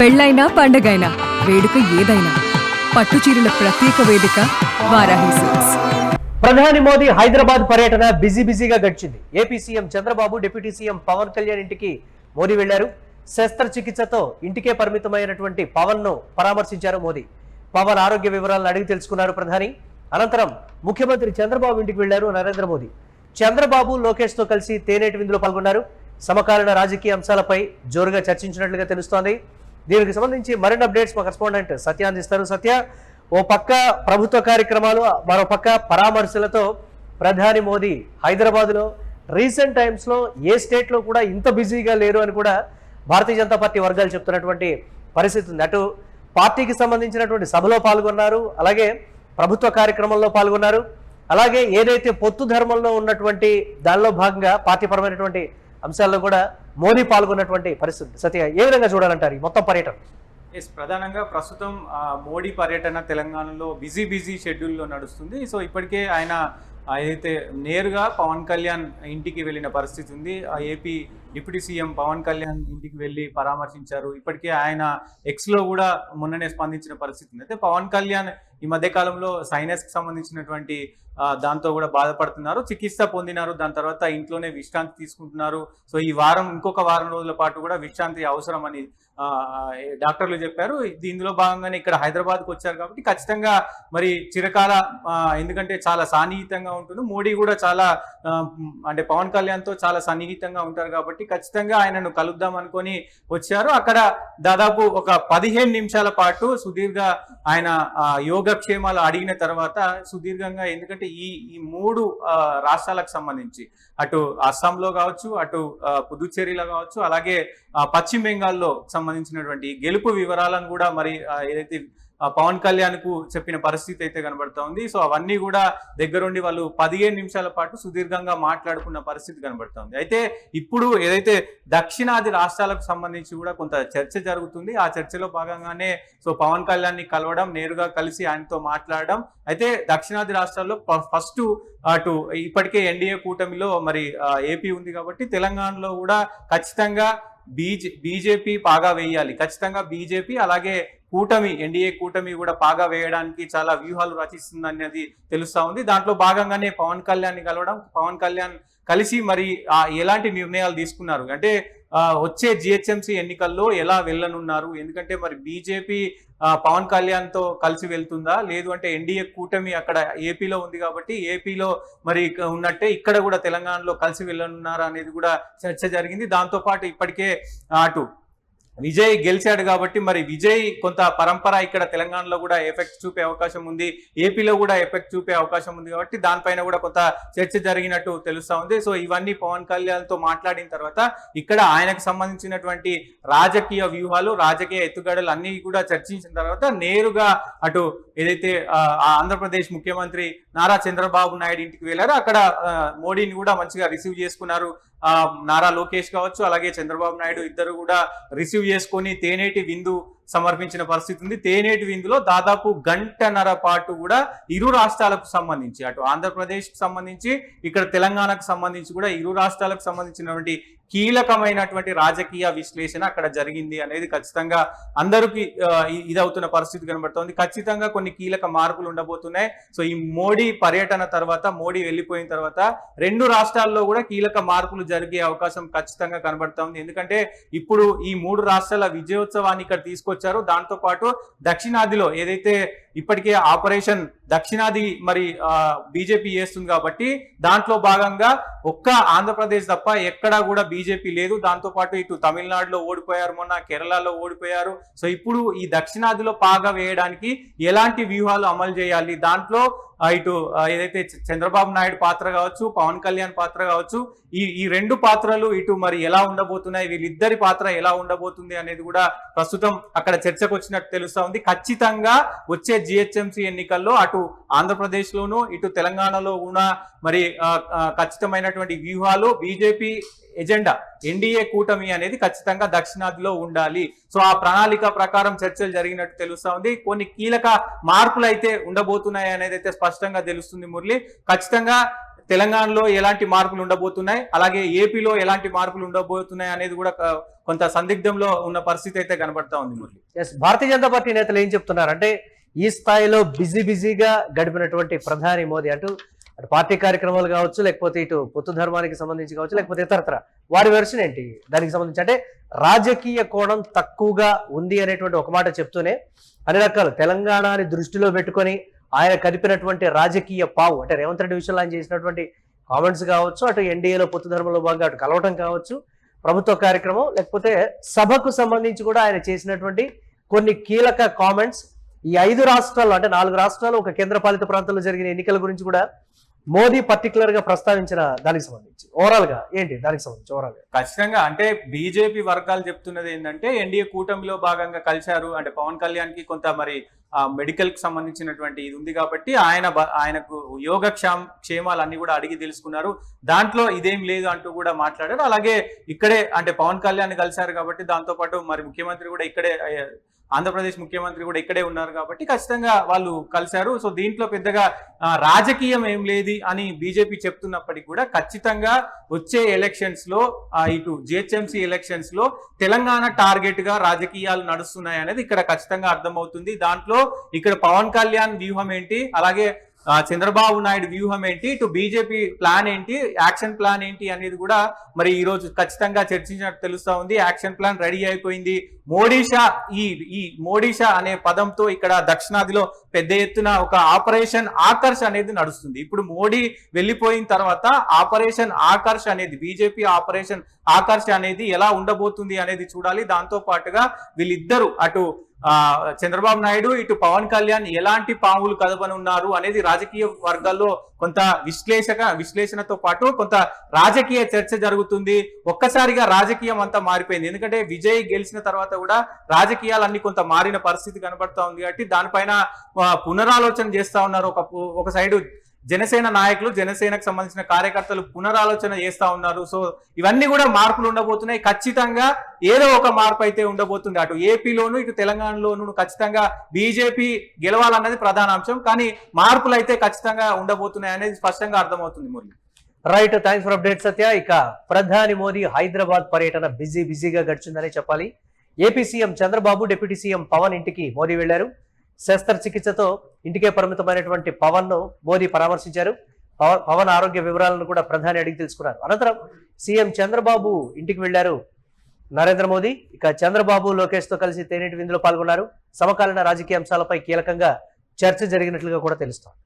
పెళ్ళైనా పండగైనా వేడుక ఏదైనా పట్టు చీరల ప్రత్యేక వేదిక వారాహి సిల్క్స్. ప్రధాని మోదీ హైదరాబాద్ పర్యటన బిజీగా గడిచింది. AP CM Chandrababu, deputy CM Pawan Kalyan ఇంటికి మోదీ వెళ్లారు. శస్త్రచికిత్సతో ఇంటికే పరిమితమైనటువంటి పవన్ ను పరామర్శించారు మోదీ. పవన్ ఆరోగ్య వివరాలను అడిగి తెలుసుకున్నారు ప్రధాని. అనంతరం ముఖ్యమంత్రి చంద్రబాబు ఇంటికి వెళ్లారు నరేంద్ర మోదీ. చంద్రబాబు, లోకేష్ తో కలిసి తేనేటి విందులో పాల్గొన్నారు. సమకాలీన రాజకీయ అంశాలపై జోరుగా చర్చించినట్లుగా తెలుస్తోంది. దీనికి సంబంధించి మరిన్ని అప్డేట్స్ మా కరెస్పాండెంట్ సత్య అందిస్తారు. సత్య, ఓ పక్క ప్రభుత్వ కార్యక్రమాలు, మరో పక్క పరామర్శలతో ప్రధాని మోదీ హైదరాబాద్లో రీసెంట్ టైమ్స్లో ఏ స్టేట్లో కూడా ఇంత బిజీగా లేరు అని కూడా భారతీయ జనతా పార్టీ వర్గాలు చెప్తున్నటువంటి పరిస్థితి ఉంది. అటు పార్టీకి సంబంధించినటువంటి సభలో పాల్గొన్నారు, అలాగే ప్రభుత్వ కార్యక్రమంలో పాల్గొన్నారు, అలాగే ఏదైతే పొత్తు ధర్మంలో ఉన్నటువంటి దానిలో భాగంగా పార్టీపరమైనటువంటి అంశాల్లో కూడా మోదీ పాల్గొన్నటువంటి పరిస్థితి. సత్య, ఏ విధంగా చూడాలంటారు ఈ మొత్తం పర్యటన? ప్రధానంగా ప్రస్తుతం మోడీ పర్యటన తెలంగాణలో బిజీ షెడ్యూల్లో నడుస్తుంది. సో ఇప్పటికే ఆయన ఏదైతే నేరుగా పవన్ కళ్యాణ్ ఇంటికి వెళ్ళిన పరిస్థితి ఉంది. AP deputy CM Pawan Kalyan ఇంటికి వెళ్ళి పరామర్శించారు. ఇప్పటికే ఆయన ఎక్స్లో కూడా మొన్ననే స్పందించిన పరిస్థితి ఉంది. అయితే పవన్ కళ్యాణ్ ఈ మధ్యకాలంలో సైనస్కి సంబంధించినటువంటి దాంతో కూడా బాధపడుతున్నారు, చికిత్స పొందినారు. దాని తర్వాత ఇంట్లోనే విశ్రాంతి తీసుకుంటున్నారు. సో ఈ వారం, ఇంకొక వారం రోజుల పాటు కూడా విశ్రాంతి అవసరం అని డాక్టర్లు చెప్పారు. ఇందులో భాగంగానే ఇక్కడ హైదరాబాద్కి వచ్చారు కాబట్టి ఖచ్చితంగా మరి చిరకాల, ఎందుకంటే చాలా సన్నిహితంగా ఉంటుంది. మోడీ కూడా చాలా అంటే పవన్ కళ్యాణ్తో చాలా సన్నిహితంగా ఉంటారు కాబట్టి ఖచ్చితంగా ఆయనను కలుద్దాం అనుకొని వచ్చారు. అక్కడ దాదాపు ఒక 15 నిమిషాల పాటు సుదీర్ఘ ఆయన యోగక్షేమాలు అడిగిన తర్వాత సుదీర్ఘంగా, ఎందుకంటే ఈ 3 రాష్ట్రాలకు సంబంధించి అటు అస్సాంలో కావచ్చు, అటు పుదుచ్చేరిలో కావచ్చు, అలాగే పశ్చిమ బెంగాల్లో సంబంధించినటువంటి గెలుపు వివరాలను కూడా మరి ఏదైతే పవన్ కళ్యాణ్ కు చెప్పిన పరిస్థితి అయితే కనబడతా ఉంది. సో అవన్నీ కూడా దగ్గరుండి వాళ్ళు 15 నిమిషాల పాటు సుదీర్ఘంగా మాట్లాడుకున్న పరిస్థితి కనబడతా ఉంది. అయితే ఇప్పుడు ఏదైతే దక్షిణాది రాష్ట్రాలకు సంబంధించి కూడా కొంత చర్చ జరుగుతుంది. ఆ చర్చలో భాగంగానే సో పవన్ కళ్యాణ్ ని కలవడం, నేరుగా కలిసి ఆయనతో మాట్లాడడం. అయితే దక్షిణాది రాష్ట్రాల్లో ఫస్ట్ అటు ఇప్పటికే ఎన్డీఏ కూటమిలో మరి ఏపీ ఉంది కాబట్టి తెలంగాణలో కూడా ఖచ్చితంగా బీజేపీ పాగా వేయాలి. ఖచ్చితంగా బీజేపీ అలాగే కూటమి, ఎన్డీఏ కూటమి కూడా పాగా వేయడానికి చాలా వ్యూహాలు రచిస్తుంది అనేది తెలుస్తా ఉంది. దాంట్లో భాగంగానే పవన్ కళ్యాణ్ ని కలవడం, పవన్ కళ్యాణ్ కలిసి మరి ఎలాంటి నిర్ణయాలు తీసుకున్నారు అంటే వచ్చే జిహెచ్ఎంసీ ఎన్నికల్లో ఎలా వెళ్ళనున్నారు, ఎందుకంటే మరి బీజేపీ పవన్ కళ్యాణ్ తో కలిసి వెళ్తుందా, లేదు అంటే ఎన్డీఏ కూటమి అక్కడ ఏపీలో ఉంది కాబట్టి ఏపీలో మరి ఉన్నట్టే ఇక్కడ కూడా తెలంగాణలో కలిసి వెళ్ళనున్నారా అనేది కూడా చర్చ జరిగింది. దాంతో పాటు ఇప్పటికే అటు విజయ్ గెలిచాడు కాబట్టి మరి విజయ్ కొంత పరంపర ఇక్కడ తెలంగాణలో కూడా ఎఫెక్ట్ చూపే అవకాశం ఉంది, ఏపీలో కూడా ఎఫెక్ట్ చూపే అవకాశం ఉంది కాబట్టి దానిపైన కూడా కొంత చర్చ జరిగినట్టు తెలుస్తా ఉంది. సో ఇవన్నీ పవన్ కళ్యాణ్ తో మాట్లాడిన తర్వాత ఇక్కడ ఆయనకు సంబంధించినటువంటి రాజకీయ వ్యూహాలు, రాజకీయ ఎత్తుగడలు అన్ని కూడా చర్చించిన తర్వాత నేరుగా అటు ఏదైతే ఆంధ్రప్రదేశ్ ముఖ్యమంత్రి నారా చంద్రబాబు నాయుడు ఇంటికి వెళ్ళారు. అక్కడ మోడీని కూడా మంచిగా రిసీవ్ చేసుకున్నారు. నారా లోకేష్ కావచ్చు, అలాగే చంద్రబాబు నాయుడు ఇద్దరు కూడా రిసీవ్ చేసుకొని తేనేటి విందు సమర్పించిన పరిస్థితి ఉంది. తేనేటి విందులో దాదాపు గంటన్నర పాటు కూడా ఇరు రాష్ట్రాలకు సంబంధించి, అటు ఆంధ్రప్రదేశ్కి సంబంధించి, ఇక్కడ తెలంగాణకు సంబంధించి కూడా ఇరు రాష్ట్రాలకు సంబంధించినటువంటి కీలకమైనటువంటి రాజకీయ విశ్లేషణ అక్కడ జరిగింది అనేది ఖచ్చితంగా అందరికీ ఇదవుతున్న పరిస్థితి కనబడుతోంది. ఖచ్చితంగా కొన్ని కీలక మార్పులు ఉండబోతున్నాయి. సో ఈ మోడీ పర్యటన తర్వాత, మోడీ వెళ్ళిపోయిన తర్వాత 2 రాష్ట్రాల్లో కూడా కీలక మార్పులు జరిగే అవకాశం ఖచ్చితంగా కనబడతా ఉంది. ఎందుకంటే ఇప్పుడు ఈ 3 రాష్ట్రాల విజయోత్సవాన్ని ఇక్కడ తీసుకొచ్చారు. దాంతో పాటు దక్షిణాదిలో ఏదైతే ఇప్పటికే ఆపరేషన్ దక్షిణాది మరి బీజేపీ చేస్తుంది కాబట్టి దాంట్లో భాగంగా ఒక్క ఆంధ్రప్రదేశ్ తప్ప ఎక్కడా కూడా బీజేపీ లేదు. దాంతో పాటు ఇటు తమిళనాడులో ఓడిపోయారు, మొన్న కేరళలో ఓడిపోయారు. సో ఇప్పుడు ఈ దక్షిణాదిలో పాగా వేయడానికి ఎలాంటి వ్యూహాలు అమలు చేయాలి, దాంట్లో ఇటు ఏదైతే చంద్రబాబు నాయుడు పాత్ర కావచ్చు, పవన్ కళ్యాణ్ పాత్ర కావచ్చు, ఈ 2 పాత్రలు ఇటు మరి ఎలా ఉండబోతున్నాయి, వీళ్ళిద్దరి పాత్ర ఎలా ఉండబోతుంది అనేది కూడా ప్రస్తుతం అక్కడ చర్చకు వచ్చినట్టు తెలుస్తా ఉంది. ఖచ్చితంగా వచ్చే జిహెచ్ఎంసీ ఎన్నికల్లో అటు ఆంధ్రప్రదేశ్ లోను, ఇటు తెలంగాణలో కూడా మరి ఖచ్చితమైనటువంటి వ్యూహాలు, బీజేపీ ఎజెండా, ఎన్డీఏ కూటమి అనేది ఖచ్చితంగా దక్షిణాదిలో ఉండాలి. సో ఆ ప్రణాళిక ప్రకారం చర్చలు జరిగినట్టు తెలుస్తా ఉంది. కొన్ని కీలక మార్పులు అయితే ఉండబోతున్నాయి అనేది అయితే స్పష్టంగా తెలుస్తుంది మురళి. ఖచ్చితంగా తెలంగాణలో ఎలాంటి మార్పులు ఉండబోతున్నాయి, అలాగే ఏపీలో ఎలాంటి మార్పులు ఉండబోతున్నాయి అనేది కూడా కొంత సందిగ్ధంలో ఉన్న పరిస్థితి అయితే కనబడతా ఉంది మురళి. ఎస్, భారతీయ జనతా పార్టీ నేతలు ఏం చెప్తున్నారు అంటే ఈ స్థాయిలో బిజీగా గడిపినటువంటి ప్రధాని మోదీ అటు పార్టీ కార్యక్రమాలు కావచ్చు, లేకపోతే ఇటు పొత్తు ధర్మానికి సంబంధించి కావచ్చు, లేకపోతే ఇతరత్ర వారి వెర్షన్ ఏంటి దానికి సంబంధించి? అంటే రాజకీయ కోణం తక్కువగా ఉంది అనేటువంటి ఒక మాట చెప్తూనే అన్ని రకాలు తెలంగాణని దృష్టిలో పెట్టుకొని ఆయన కదిపినటువంటి రాజకీయ పావు అంటే రేవంత్ రెడ్డి విషయంలో ఆయన చేసినటువంటి కామెంట్స్ కావచ్చు, అటు ఎన్డీఏలో పొత్తు ధర్మంలో భాగంగా అటు కలవటం కావచ్చు, ప్రభుత్వ కార్యక్రమం, లేకపోతే సభకు సంబంధించి కూడా ఆయన చేసినటువంటి కొన్ని కీలక కామెంట్స్ ఈ 5 రాష్ట్రాల్లో అంటే 4 రాష్ట్రాలు ఒక కేంద్రపాలిత ప్రాంతంలో జరిగిన ఎన్నికల గురించి కూడా మోదీ పర్టికులర్ గా ప్రస్తావించిన దానికి సంబంధించి ఓవరాల్ గా ఏంటి దానికి సంబంధించి ఓవరాల్ గా? ఖచ్చితంగా అంటే బీజేపీ వర్గాలు చెప్తున్నది ఏంటంటే ఎన్డీఏ కూటమిలో భాగంగా కలిశారు అంటే పవన్ కళ్యాణ్ కి కొంత మరి మెడికల్ కి సంబంధించినటువంటి ఇది ఉంది కాబట్టి ఆయనకు క్షేమాలు అన్ని కూడా అడిగి తెలుసుకున్నారు, దాంట్లో ఇదేం లేదు అంటూ కూడా మాట్లాడారు. అలాగే ఇక్కడే అంటే పవన్ కళ్యాణ్ కలిశారు కాబట్టి దాంతో పాటు మరి ముఖ్యమంత్రి కూడా ఇక్కడే ఆంధ్రప్రదేశ్ ముఖ్యమంత్రి కూడా ఇక్కడే ఉన్నారు కాబట్టి ఖచ్చితంగా వాళ్ళు కలిశారు. సో దీంట్లో పెద్దగా రాజకీయం ఏం లేదు అని బీజేపీ చెప్తున్నప్పటికీ కూడా ఖచ్చితంగా వచ్చే ఎలక్షన్స్ లో ఇటు జిహెచ్ఎంసీ ఎలక్షన్స్ లో తెలంగాణ టార్గెట్ గా రాజకీయాలు నడుస్తున్నాయి అనేది ఇక్కడ ఖచ్చితంగా అర్థమవుతుంది. దాంట్లో ఇక్కడ పవన్ కళ్యాణ్ వ్యూహం ఏంటి, అలాగే చంద్రబాబు నాయుడు వ్యూహం ఏంటి, ఇటు బీజేపీ ప్లాన్ ఏంటి, యాక్షన్ ప్లాన్ ఏంటి అనేది కూడా మరి ఈ రోజు ఖచ్చితంగా చర్చించినట్టు తెలుస్తా ఉంది. యాక్షన్ ప్లాన్ రెడీ అయిపోయింది. మోడీషా అనే పదంతో ఇక్కడ దక్షిణాదిలో పెద్ద ఎత్తున ఒక ఆపరేషన్ ఆకర్ష్ అనేది నడుస్తుంది. ఇప్పుడు మోడీ వెళ్ళిపోయిన తర్వాత ఆపరేషన్ ఆకర్ష్ అనేది బీజేపీ ఆపరేషన్ ఆకర్ష్ అనేది ఎలా ఉండబోతుంది అనేది చూడాలి. దాంతో పాటుగా వీళ్ళిద్దరూ అటు చంద్రబాబు నాయుడు ఇటు పవన్ కళ్యాణ్ ఎలాంటి పావులు కదపనున్నారు అనేది రాజకీయ వర్గాల్లో కొంత విశ్లేషణతో పాటు కొంత రాజకీయ చర్చ జరుగుతుంది. ఒక్కసారిగా రాజకీయం అంతా మారిపోయింది. ఎందుకంటే విజయ్ గెలిచిన తర్వాత కూడా రాజకీయాలన్నీ కొంత మారిన పరిస్థితి కనబడతా ఉంది కాబట్టి దానిపైన పునరాలోచన చేస్తా ఉన్నారు. ఒక సైడు జనసేన నాయకులు, జనసేనకు సంబంధించిన కార్యకర్తలు పునరాలోచన చేస్తా ఉన్నారు. సో ఇవన్నీ కూడా మార్పులు ఉండబోతున్నాయి. ఖచ్చితంగా ఏదో ఒక మార్పు అయితే ఉండబోతుంది. అటు ఏపీలోను ఇటు తెలంగాణలోను ఖచ్చితంగా బీజేపీ గెలవాలన్నది ప్రధాన అంశం, కానీ మార్పులు అయితే ఖచ్చితంగా ఉండబోతున్నాయి అనేది స్పష్టంగా అర్థమవుతుంది. Murali right, thanks for update Satya. ఇక ప్రధాని మోదీ హైదరాబాద్ పర్యటన బిజీగా గడిచిందనే చెప్పాలి. AP CM Chandrababu, deputy CM Pavan ఇంటికి మోదీ వెళ్లారు. శస్త్రచికిత్సతో ఇంటికే పరిమితమైనటువంటి పవన్ ను మోదీ పరామర్శించారు. పవన్ ఆరోగ్య వివరాలను కూడా ప్రధాని అడిగి తెలుసుకున్నారు. అనంతరం సీఎం చంద్రబాబు ఇంటికి వెళ్లారు నరేంద్ర మోదీ. ఇక చంద్రబాబు, లోకేష్ తో కలిసి తేనెటి విందులో పాల్గొన్నారు. సమకాలీన రాజకీయ అంశాలపై కీలకంగా చర్చ జరిగినట్లుగా కూడా తెలుస్తోంది.